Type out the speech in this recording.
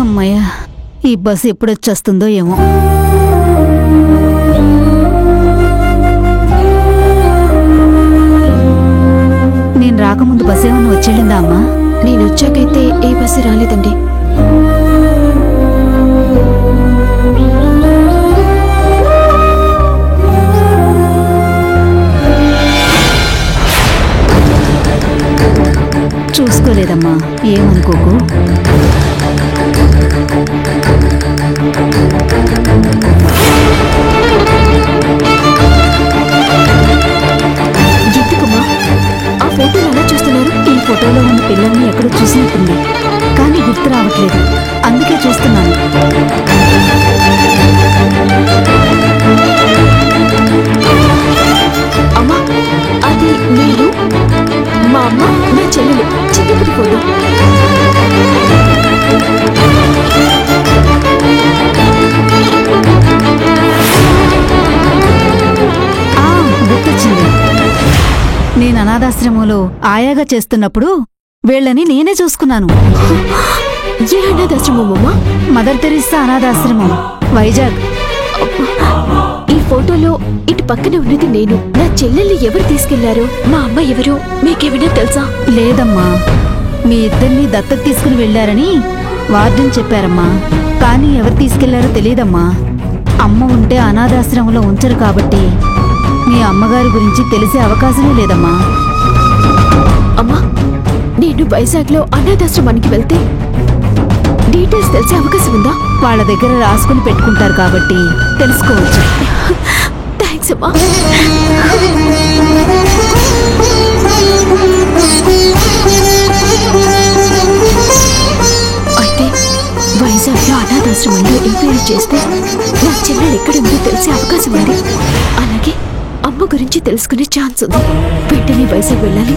అమ్మయ్య, ఈ బస్సు ఎప్పుడొచ్చేస్తుందో ఏమో. నేను రాకముందు బస్సు ఏమన్నా వచ్చేళ్ళిందా అమ్మా? నేను వచ్చాకైతే ఏ బస్సు రాలేదండి. చూసుకోలేదమ్మా, ఏమనుకోకు. ఎందుకమ్మా ఆ ఫోటోలు ఎలా చూస్తున్నారు? ఈ ఫోటోలో ఉన్న పిల్లల్ని ఎక్కడో చూసినట్టుంది, కానీ గుర్తు రావట్లేదు, అందుకే చూస్తున్నాను. అమ్మా, అది మీరు, మా అమ్మ, నా చెల్లెలు. చిన్నప్పటి ఫోటో. గుర్తొచ్చింది. నేను అనాథాశ్రమంలో ఆయాగా చేస్తున్నప్పుడు వీళ్ళని నేనే చూసుకున్నాను. ఏ అనాథాశ్రమం అమ్మా? మదర్ తెరీసా అనాథాశ్రమం, వైజాగ్. ఈ ఫోటోలో ఇటు పక్కన ఉన్నది నేను. నా చెల్లెల్ని ఎవరు తీసుకెళ్లారు? మా అమ్మ ఎవరు మీకేమైనా తెలుసా? లేదమ్మా, మీ ఇద్దరిని దత్తత తీసుకుని వెళ్లారని వార్డెన్ చెప్పారమ్మా, కానీ ఎవరు తీసుకెళ్లారో తెలియదమ్మా. అమ్మ ఉంటే అనాథాశ్రమంలో ఉంచరు కాబట్టి మీ అమ్మగారి గురించి తెలిసే అవకాశమే లేదమ్మా. అమ్మా, నేను వైజాగ్ లో అనాథాశ్రమానికి వెళ్తే డీటెయిల్స్ తెలిసే అవకాశం ఉందా? వాళ్ళ దగ్గర రాసుకుని పెట్టుకుంటారు కాబట్టి తెలుసుకోవచ్చు. థ్యాంక్స్ అమ్మా. అయితే వైజాగ్ లో అనాథాశ్రమంలో ఎంక్వైరీ చేస్తే నా చెల్లెలు ఎక్కడుందో తెలిసే అవకాశం ఉంది. అలాగే అమ్మ గురించి తెలుసుకునే ఛాన్స్ ఉంది. వెంటనే వైజాగ్ వెళ్ళాలి.